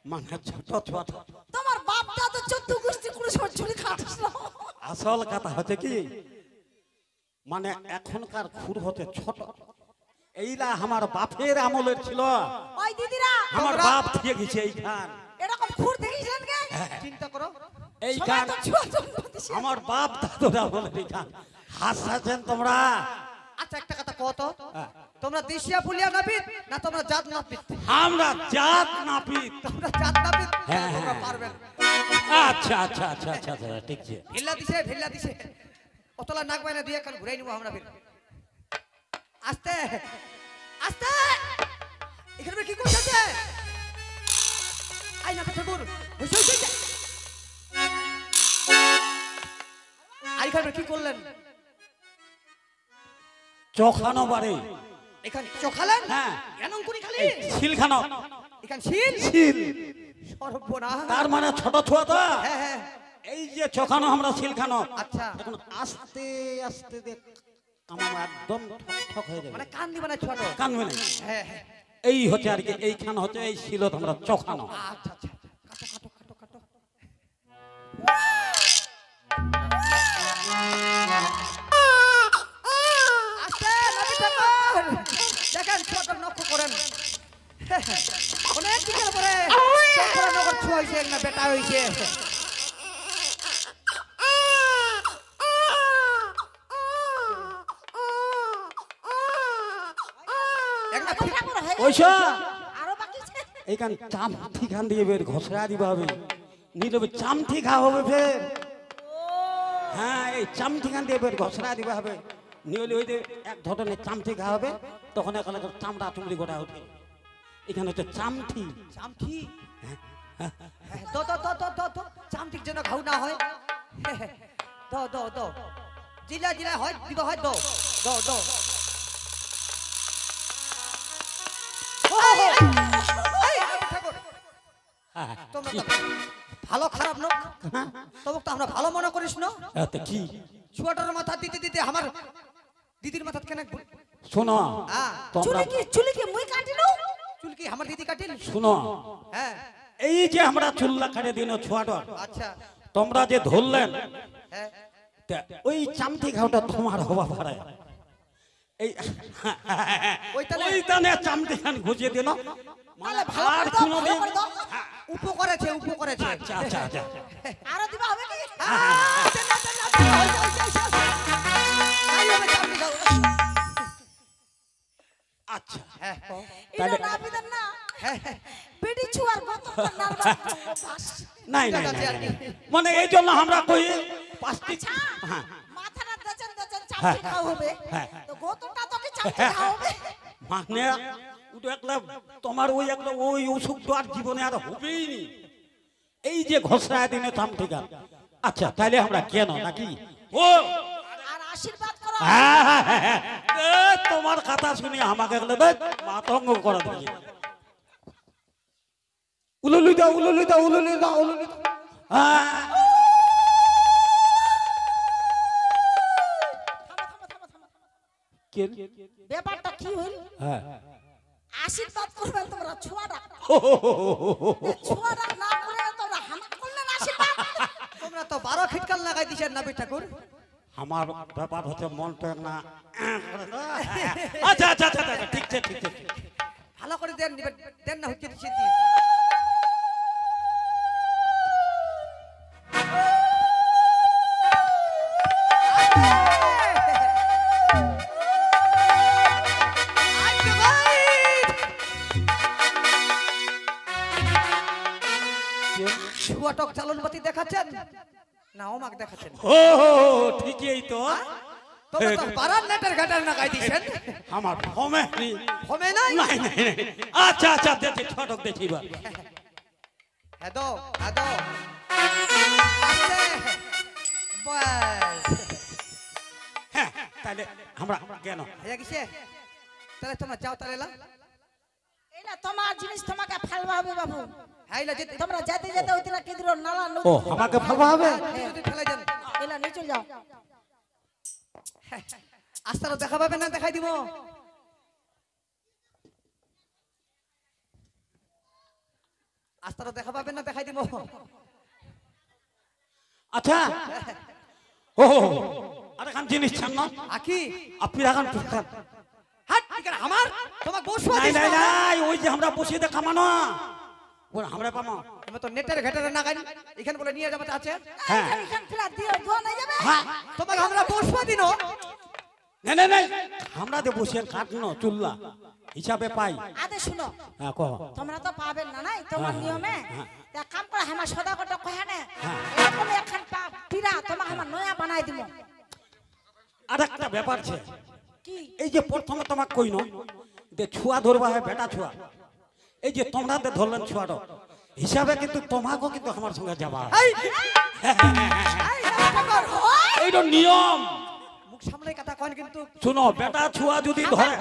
S6: মানে ছোট ছোট
S4: তোমার বাপটা তো 14 গোষ্ঠী করে সরছুরি খাটিস না
S6: আসল কথা হচ্ছে কি মানে এখনকার খুর হতে ছোট এইলা আমার বাপের আমলের ছিল
S4: ওই দিদিরা
S6: আমার বাপ দিয়ে গেছে এইখান
S4: এরকম খুর দেখিছেন কে
S1: চিন্তা করো
S6: এইখান
S4: সবাই তো ছুয়া জন্ম দিছে
S6: আমার বাপ দাদুর আমলের এইখান হাসাছেন তোমরা
S1: আচ্ছা একটা কথা কত তোমরা দেশিয়া পুলিয়া নাপিত না তোমরা জাত নাপিত
S6: আমরা জাত নাপিত
S1: তোমরা জাত নাপিত
S6: হ্যাঁ,
S1: তোমরা
S6: হ্যাঁ।
S1: পারবেন
S6: আচ্ছা আচ্ছা আচ্ছা আচ্ছা আচ্ছা, ঠিক আছে
S1: ভিল্লা দিছে অতলা নাক বাইনা দুই কান ঘুরাই নিব আমরা ফির আস্তে আস্তে এখানে কি করতেছে আই না ঠাকুর হইছে হইছে আইখানে কি করলেন
S6: চোখানো বাড়ি
S1: এখানে চোখালেন
S6: হ্যাঁ।
S1: এনং কুনি খালি
S6: শিলখানো
S1: এখানে শিল
S6: শিল
S1: সর্বনাশ
S6: তার মানে ছোট ছোয়া তো
S1: হ্যাঁ হ্যাঁ
S6: এই যে চোখানো আমরা শিলখানো
S1: আচ্ছা
S6: এখন আস্তে আস্তে দেখ আমার একদম ঠক ঠক হয়ে যাবে
S1: মানে কান দিবা না ছোট
S6: কানবে না
S1: হ্যাঁ হ্যাঁ
S6: এই হচ্ছে আর কি এইখান হচ্ছে এই শিল আমরা চোখানো
S1: আচ্ছা আচ্ছা কাটো কাটো কাটো কাটো আস্তে নবী ঠাকুর দেখেন ছোট লক্ষ্য করেন অনেক দিনের পরে চক্র নগর ছুঁয়াইছে না বেটা হইছে একটা ফির-
S4: ঠাকুর হয়ে গেল।
S6: ওইসা
S4: আরো বাকি আছে
S6: এইখান চামঠি খান দিয়ে বের ঘষড়া দিবা হবে নীরবে চামঠি খাওয়া হবে ফের হ্যাঁ এই চামঠি খান দিয়ে বের ঘষড়া দিবা হবে নিয়লি ওই যে এক ধরনের চামঠি খাওয়া হবে তখন এখানে চামড়া চুমড়ি গোটা উঠবে এখানে হচ্ছে চামঠি
S1: চামঠি দ দ দ দ দ দ চামঠিক যেন ঘাউ না হয় দ দ দ জিলা জিলা হয় দিবা হয় দ দ দ ঠাকুর তোমরা তো ভালো খারাপ নোক তোমাকে তো আমরা ভালো মনে করিস না
S6: এতে কি
S1: ছুয়াটার মাথা দিতে দিতে আমার দিদির মাথা কেন
S6: শোনো
S1: হ্যাঁ
S6: তোমরা
S4: চুলি কি মুই কাটিলো
S1: চুল কি আমার দিদি কাটিল
S6: শোনো
S1: হ্যাঁ
S6: এই যে আমরা চুল্লা কাটে দিন ছোয়াডর
S1: আচ্ছা
S6: তোমরা যে ধরলেন
S1: হ্যাঁ
S6: তা ওই চামটি খাওয়াটা তোমার হবা পারে এই ওই তানে চামটি খান ঘুষিয়ে দিল মানে আর কোনোদিন
S1: উপ করেছে
S6: আচ্ছা আচ্ছা আচ্ছা
S4: আরো দিবা হবে কি
S6: আচ্ছা
S4: এটা না বিদান না বেডি ছুয়ার কত নারবা
S6: নাই নাই নাই, নাই। মানে এই জন্য আমরা কই পাঁচটি হ্যাঁ
S4: মাথাটা দেচেন চামচি খাও হবে
S6: হ্যাঁ।
S4: তো গোতটা তো কি চামচি খাও হবে
S6: মানে ওটা একলা তোমার ওই একলা ওই অসুখ তো আর জীবনে আর হবেই নি এই যে ঘষড়া দিনে চামটি গান আচ্ছা তাইলে আমরা কেন নাকি ও
S4: আর আশীর্বাদ করো।
S6: হ্যাঁ, হ্যাঁ, হ্যাঁ, হ্যাঁ। এ, তোমার কথা শুনি আমাকে গেলে মাতঙ্গ করে দিয়েছে। উলুলি দাও, উলুলি দাও, উলুলি দাও, উলুলি দাও। হ্যাঁ। কে?
S4: ব্যাপারটা কি হইল?
S6: হ্যাঁ।
S4: আশীর্বাদ করবেন তোমরা ছোয়াটা,
S6: হো, হো, হো, হো, হো, হো।
S4: ছোয়াটা না করে তোমরা হামাক করলেন আশীর্বাদ।
S1: তোমরা তো 12 খিটকাল লাগাই দিছেন না ঠাকুর।
S6: আমার ব্যাপার হচ্ছে মনটা না। আচ্ছা আচ্ছা আচ্ছা আচ্ছা, ঠিক আছে ঠিক আছে।
S1: ভালো করে দেন দেন না হচ্ছে দিছি। ছুয়াটক চালনবাতি দেখাচ্ছেন না ওমাক দেখাচ্ছেন?
S6: ও ঠিকই তো।
S1: তোমরা তো পারার নেটের ঘাটার লাগাই দিছেন।
S6: আমার ফমে
S1: হবে নাই?
S6: নাই নাই নাই। আচ্ছা আচ্ছা দেখি ছটক দেখি বা।
S1: হেদো হেদো আস্তে বাস।
S6: হ্যাঁ তাহলে আমরা কেন?
S1: হয়ে গেছে? তাহলে তোমরা যাও তাহলে লা।
S4: এই না তোমার জিনিস তোমাকে ফেলবা হবে বাবু।
S1: হাইলা যেতে
S4: তোমরা যেতে যেতে ওইদিনা কি দিল নালা
S6: ও
S4: নদী।
S6: আমাকে ভালো হবে।
S1: যদি ফেলে যান
S4: এলা নিচে যাও।
S1: আস্তারও দেখা পাবে না দেখাই দিব। আস্তারও দেখা পাবে না দেখাই দিব।
S6: আচ্ছা ও আরেকখান জিনিস ছাড় না
S1: আকি
S6: আপনি এখন পুস্তক।
S1: হাট এখানে আমার তোমাকে বসবা
S6: নাই
S1: দিছ
S6: নাই
S1: না।
S6: নাই ওই যে আমরা বসিয়ে দে কামানো ওর আমরা পামো।
S1: তুমি তো নেটের ঘাটারে না গাই এখানে বলে নিয়ে যাবে আছে।
S6: হ্যাঁ
S4: এখান ফিরা দিও ধোয়া নাই যাবে।
S6: হ্যাঁ
S1: তোমাকে আমরা বসবা দিনো।
S6: নাই নাই নাই আমরা যে বসিয়ে কাটনো চুল্লা হিসাবে পাই।
S4: আদে শুনো
S6: হ্যাঁ কহ।
S4: তোমরা তো পাবেন না নাই তোমার
S6: হ্যাঁ,
S4: নিয়মে।
S6: হ্যাঁ।
S4: তা কাম করে আমার সদা কত কহে না
S6: হ্যাঁ।
S4: এরকম একখান পিরা তোমাকে আমার নয়া বানাই দিব।
S6: আর একটা ব্যাপার আছে
S4: কি?
S6: এই যে প্রথমে তোমাকে কইনো যে ছুয়া ধরবা হয় বেটা ছুয়া, এই যে তোমরা যে ধরলেন ছুয়াটা হিসাবে কিন্তু তোমাকেও কিন্তু আমার সঙ্গে যাবা।
S1: এই
S6: এইটা নিয়ম।
S1: মুখ সামনে কথা কন কিন্তু
S6: শুনো বেটা ছুয়া যদি ধরে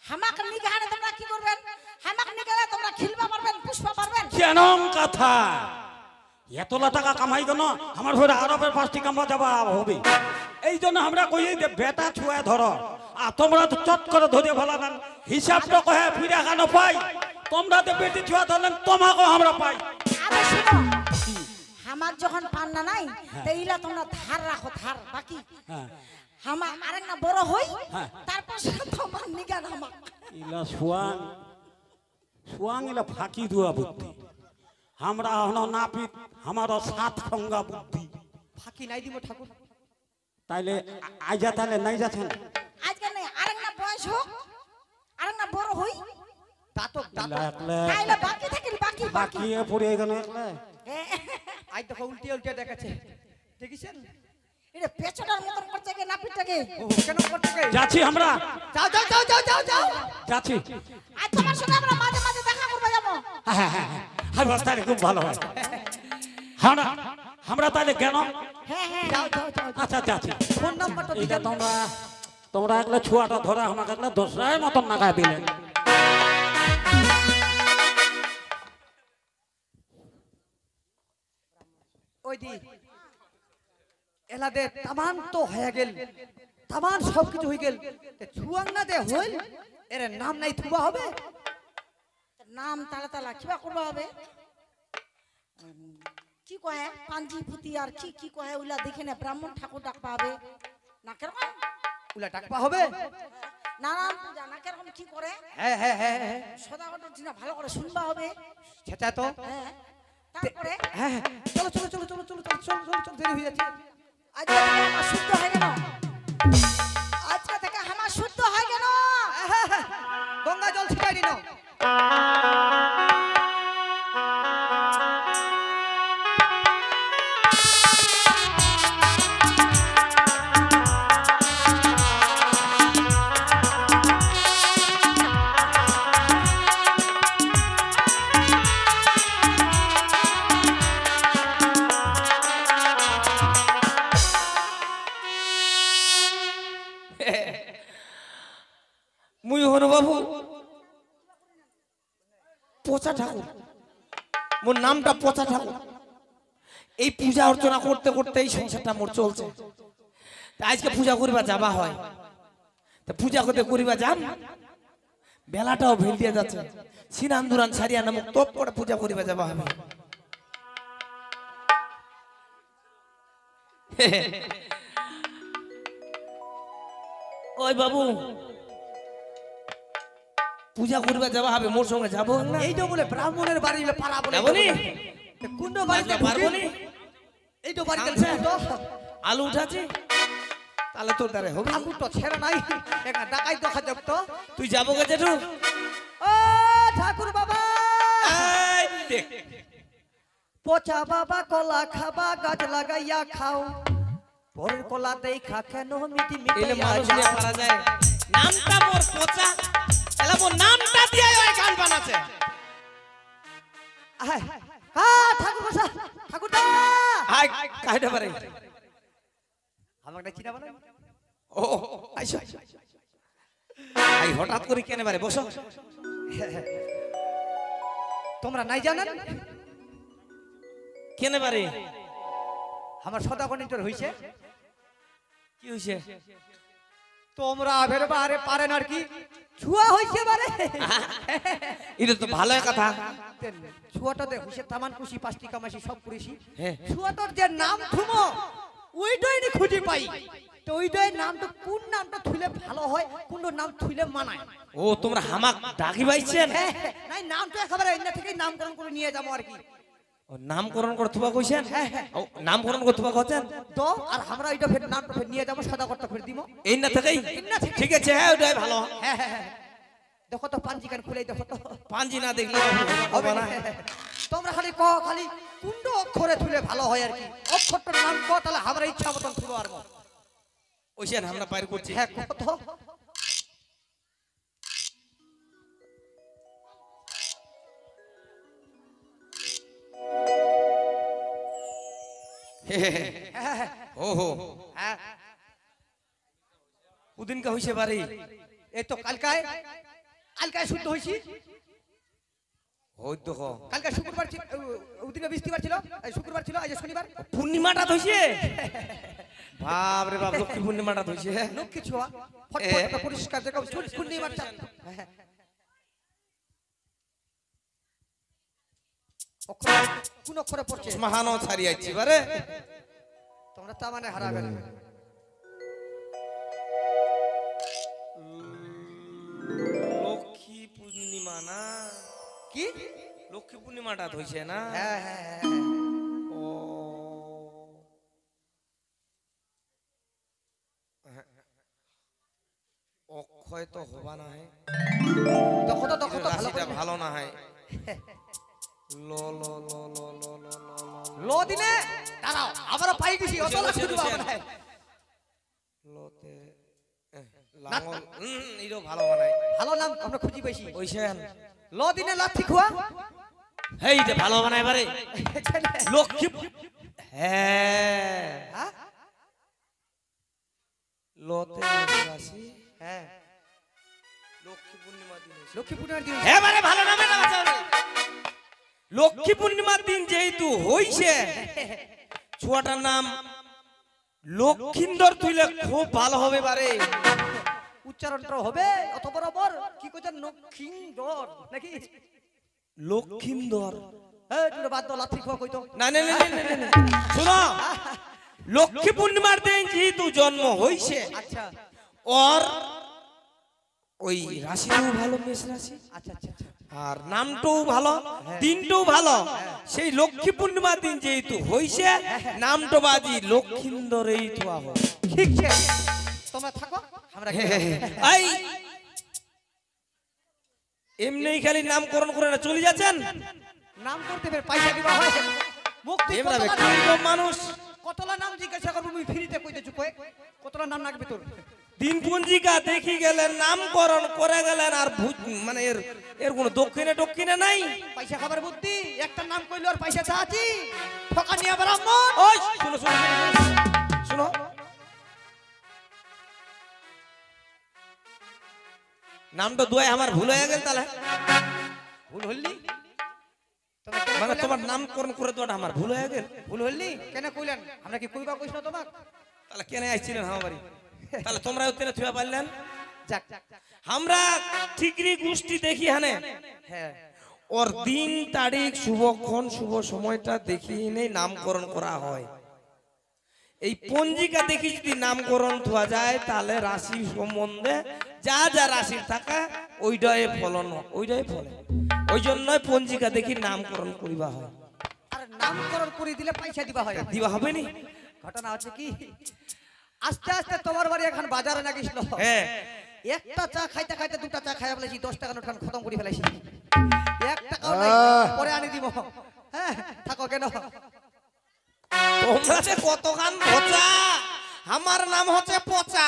S4: হামাক নিগাহানে তোমরা কি করবেন? হামাক নিগালে তোমরা খিলবা পারবেন, পুষ্পা পারবেন।
S6: কেনম কথা এতলা টাকা কামাই কেন আমার ঘরে আরবের 5টি কামবা যাবা হবে। এই জন্য আমরা কই যে বেটা ছুয়া ধরো আর তোমরা তো চট করে ধরে ভালো না হিসাবটা কহে ফিরে কেন পাই। তোমরা তো বেটি ছুয়া ধরলেন তোমাকেও আমরা পাই।
S4: আরে শুনো হামাক যখন পান না নাই তাইলা তোমরা ধার রাখো ধার বাকি।
S6: হ্যাঁ
S4: হামা আরেক না বড় হই
S6: হ্যাঁ।
S4: তারপর সে তোমার নিগান হামাক।
S6: ইলা সুয়াং সুয়াং ইলা ফাঁকি দুয়া বুদ্ধি আমরা হন নাপিত আমারও 7 খঙ্গা বুদ্ধি।
S1: ফাঁকি নাই দিব ঠাকুর।
S6: তাইলে আইজা তাহলে নাই যাচ্ছেন
S4: আজকে নাই আরেক না বয়স হোক আরেক না বড় হই
S1: দাঁতক
S6: ইলা
S1: দাঁতক
S6: একলে
S4: তাইলে বাকি থাকিল বাকি বাকি।
S6: বাকি পড়ে গেল একলে।
S1: আই দেখো উল্টে উল্টে দেখাচ্ছে দেখিছেন?
S4: এটা পেছটার মতন করছে কে নাপিতটাকে।
S1: ও কেন করতে গে?
S6: যাচ্ছি আমরা
S1: যাও যাও যাও যাও যাও যাও।
S6: যাচ্ছি।
S4: আর তোমার সঙ্গে আমরা মাঝে মাঝে দেখা করবো যাবো।
S6: হ্যাঁ রাস্তাটা খুব ভালো হয়। আমরা তাহলে কেন?
S4: হ্যাঁ হ্যাঁ
S1: যাও যাও যাও।
S6: আচ্ছা যাচ্ছি।
S1: ফোন নাম্বারটা
S6: এইটা
S1: দিবেন।
S6: তোমরা তোমরা একলে ছুয়াটা ধরে আমাকে একলে 10 মতন নাগায় দিলেন।
S1: ওই দি এলাদে তামান তো হয়ে গেল তামান সব কিছু হয়ে গেল ছুয়াং না দে হইল এর নাম নাই থুবা হবে।
S4: নাম তালা তালা কিবা করবা হবে। কি কহে পাঞ্জি পুতি আর কি কি কহে ওইলা দেখে না ব্রাহ্মণ ঠাকুর ডাক পাবে না কেরকম
S1: উলা ডাকবা হবে।
S4: নারায়ণ পূজা না কেরকম কি করে
S1: হ্যাঁ হ্যাঁ হ্যাঁ হ্যাঁ
S4: সদাগরের দিনা ভালো করে শুনবা হবে।
S1: সেটা তো
S4: হ্যাঁ তারপরে
S1: হ্যাঁ হ্যাঁ। চলো চলো চলো চলো চলো চলো চলো চলো চলো দেরি হয়ে যাচ্ছে।
S4: আজকে থেকে আমার শুদ্ধ হয়ে গেল। আজকে থেকে আমার শুদ্ধ হয়ে গেল।
S1: গঙ্গা জল ছিটাই দিন।
S7: ঠাকুর, মোর নামটা পচা ঠাকুর। এই পূজা অর্চনা করতে করতে এই সংসারটা মোর চলছে। তা আজকে পূজা করিবা যাবা হয়, তা পূজা করতে করিবা যাম, বেলাটাও ভেল দিয়ে যাচ্ছে। সিনান দুরান সারিয়া নামক তপ করে পূজা করিবা যাবা হবে। ওই বাবু, পূজা করিবা যাবা হবে, মোর সঙ্গে যাবো না?
S1: এই তো বলে ব্রাহ্মণের বাড়ি বলে পাড়া বলে
S7: যাবো নি?
S1: কোন বাড়িতে
S7: পারবো নি?
S1: এই তো বাড়িতে
S7: আচ্ছা।
S1: তো
S7: আলু উঠাছে তাহলে তোর দ্বারা হবে?
S1: ঠাকুর তো ছেড়ে নাই, একটা ডাকাই দেখা যাব তো।
S7: তুই যাবো গে জেঠু?
S1: ও ঠাকুর বাবা,
S7: এই দেখ,
S1: পচা বাবা কলা খাবা, গাছ লাগাইয়া খাও, পরের কলা দেখা কেন মিটি
S7: এলে
S1: মিটি
S7: মানুষ নিয়ে পারা যায়। নামটা মোর পচা, এলা মোর নামটা দিয়ে ওই গান বানাছে।
S1: ঠাকুর বসা, ঠাকুর দা
S7: আই কাইটা পারে।
S1: আমাকে চিনা বানা।
S7: ও আইসো, আই হঠাৎ করে কেনে পারে, বসো।
S1: তোমরা নাই জানেন
S7: কেনে পারে?
S1: আমার সদাগণিতর হইছে,
S7: কি হইছে?
S1: তোমরা আবের বারে পারেন আর কি, ছুয়া হইছে বারে।
S7: এটা তো ভালো কথা।
S1: ছুয়াটাতে হইছে তামান খুশি, পাঁচটি কামাসি সব করেছি।
S7: হ্যাঁ।
S1: ছুয়াটার যে নাম থুমো ওইটাই নি খুঁজে পাই, তো ওইটাই নামটা কোন নামটা থুইলে ভালো হয়, কোন নাম থুইলে মানায়।
S7: ও তোমরা হামাক ডাকি পাইছেন?
S1: নাই নামটা একেবারে এখান থেকে নামকরণ করে নিয়ে যাবো আর কি।
S7: ও নামকরণ করে থুবা কইছেন? ও নামকরণ করে থুবা কইছেন?
S1: তো আর আমরা এইটা ফের নামটা ফের নিয়ে যাবো, সদাগরটা ফের দিব।
S7: এই না থেকেই? ঠিক আছে, হ্যাঁ ওটাই ভালো।
S1: হ্যাঁ হ্যাঁ হ্যাঁ, দেখো তো পাঞ্জি কান খুলে দেখো তো,
S7: পাঞ্জি না দেখলে
S1: হবে না। তোমরা খালি কহ খালি কোন অক্ষরে থুলে ভালো হয় আর কি, অক্ষরটার নাম কহ, তাহলে আমরা ইচ্ছা মতন থুলো আর মত।
S7: ওইছেন আমরা পার করছি।
S1: হ্যাঁ কহ তো।
S7: ও হো,
S1: হ্যাঁ
S7: উদিন কা হইছে বাড়ি?
S1: এই তো কালকায়, কালকায় শুদ্ধ হয়েছি।
S7: ওই তো হ,
S1: কালকে শুক্রবার ছিল, ওদিকে বৃষ্টিবার ছিল, এই শুক্রবার ছিল, আজ শনিবার।
S7: পূর্ণিমাটা হইছে। বাপ রে বাপ, লক্ষ্মী পূর্ণিমাটা হইছে।
S1: লক্ষ্মী ছোঁয়া ফটফট পরিষ্কার জায়গা পূর্ণিমার চাঁদ। অক্ষর কোন অক্ষরে পড়ছে?
S7: মহানো ছাড়ি আইছি বারে।
S1: তোমরা তা মানে হারাবে না।
S7: লক্ষ্মী পূর্ণিমা না
S1: কি?
S7: লক্ষ্মী পূর্ণিমাটা হইছে না?
S1: হ্যাঁ হ্যাঁ হ্যাঁ।
S7: ও অক্ষয় তো হবা না হয়,
S1: দেখো তো দেখো তো ভালো
S7: রাশিটা
S1: করে।
S7: ভালো না হয়। ল ল ল ল ল ল
S1: লো দিনে দাঁড়াও, আবারও পাই দিছি, অত লাখ শুধু আবার।
S7: লতে লাঙ্গল, এরও ভালো বানায়।
S1: ভালো নাম আমরা খুঁজি পাইছি।
S7: ওইছেন
S1: লো দিনে লাথি খুয়া।
S7: হেই যে ভালো বানায় বারে লক্ষ্মী। হ্যাঁ
S1: হ্যাঁ
S7: লতে রাশি,
S1: হ্যাঁ
S7: লক্ষ্মী পূর্ণিমা দিন হইছে।
S1: লক্ষ্মী পূর্ণিমার দিন।
S7: এবারে ভালো নামে না বাঁচাবে। লক্ষ্মী পূর্ণিমার দিন যেহেতু হইছে, ছোয়াটার নাম লক্ষিন্দর তুইলে খুব ভালো হবে বারে।
S1: উচ্চারণটা হবে অত বরাবর কি কইছেন, লক্ষিন্দর নাকি?
S7: লক্ষিন্দর
S1: এই তুই বাদ দাও, লাথি খুয়া কইতো।
S7: না না না না না, না। শোনো, লক্ষ্মী পূর্ণিমার দিন যেহেতু জন্ম হইছে,
S1: আচ্ছা
S7: ওর ওই রাশিটাও ভালো, মেষ রাশি,
S1: আচ্ছা আচ্ছা আচ্ছা।
S7: আর নামটাও ভালো, দিনটাও ভালো। সেই লক্ষ্মী পূর্ণিমার দিন যেহেতু হইছে, নামটা বাজি লক্ষিন্দর এই থোয়া হোক।
S1: ঠিক আছে, তোমরা থাকো, আমরা
S7: এই এমনি খালি নামকরণ করে না চলে যাচ্ছেন?
S1: নাম করতে বের পয়সা দিবা হয়। মুক্তি
S7: এমরা
S1: কতলা
S7: ব্যক্তি
S1: নাম-
S7: মানুষ
S1: কতলা নাম জিজ্ঞাসা করবো, মুই ফ্রিতে কইতে চুপ হয়ে। কতলা নাম লাগবে তোর?
S7: দিন পঞ্জিকা দেখি গেলেন, নামকরণ করে গেলেন, আর মানে এর এর কোনো দক্ষিণে টক্ষিণে নাই।
S1: পয়সা খাবার বুদ্ধি, একটা নাম কইলো আর পয়সা চাচ্ছি, ঠকা নিয়ে ব্রাহ্মণ।
S7: ওই শুনো শুনো শুনো, শুনো, নামটা দুয়াই আমার ভুল হয়ে গেল তাহলে।
S1: ভুল হলি
S7: মানে
S1: কইলেন?
S7: তোমার নামকরণ করে দেওয়াটা আমার ভুল হয়ে গেল।
S1: ভুল হইলি কেন কইলেন? আমরা কি কইবা কইছ না তোমাক?
S7: তাহলে কেন আসছিলেন আমার বাড়ি? তাহলে তোমরা উত্তরে থুয়া পারলেন?
S1: যাক
S7: আমরা ঠিকরি গোষ্ঠী দেখি হানে
S1: হ্যাঁ
S7: ওর দিন তারিখ শুভক্ষণ শুভ সময়টা দেখি নেই নামকরণ করা হয়। এই পঞ্জিকা দেখি যদি নামকরণ থোয়া যায় তাহলে রাশি সম্বন্ধে যা যা রাশির থাকা ওইটাই ফলন ওইটাই ফলে। ওই জন্যই পঞ্জিকা দেখি নামকরণ করিবা হয়।
S1: আর নামকরণ করে দিলে পয়সা দিবা হয়।
S7: দিবা হবে নি?
S1: ঘটনা হচ্ছে কি আস্তে আস্তে তোমার বাড়ি এখন বাজারে না গেছিল।
S7: হ্যাঁ
S1: একটা চা খাইতে খাইতে দুটা চা খাইয়া ফেলেছি, 10 টাকা নোট খতম করে ফেলেছি। 1 টাকাও নাই, পরে আনি দিব। হ্যাঁ থাকো কেন?
S7: তোমরা যে কতখান ভোজা, আমার নাম হচ্ছে পচা।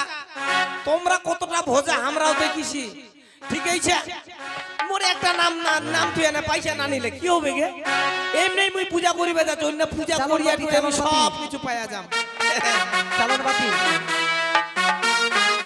S7: তোমরা কতটা ভোজা আমরাও দেখিছি। ঠিক আছে মোর একটা নাম তুই এনে পয়সা না নিলে কি হবে গে? এমনি মুই পূজা করিবে যা, অন্য পূজা করিয়া দিতে আমি সব কিছু পাইয়া যাম।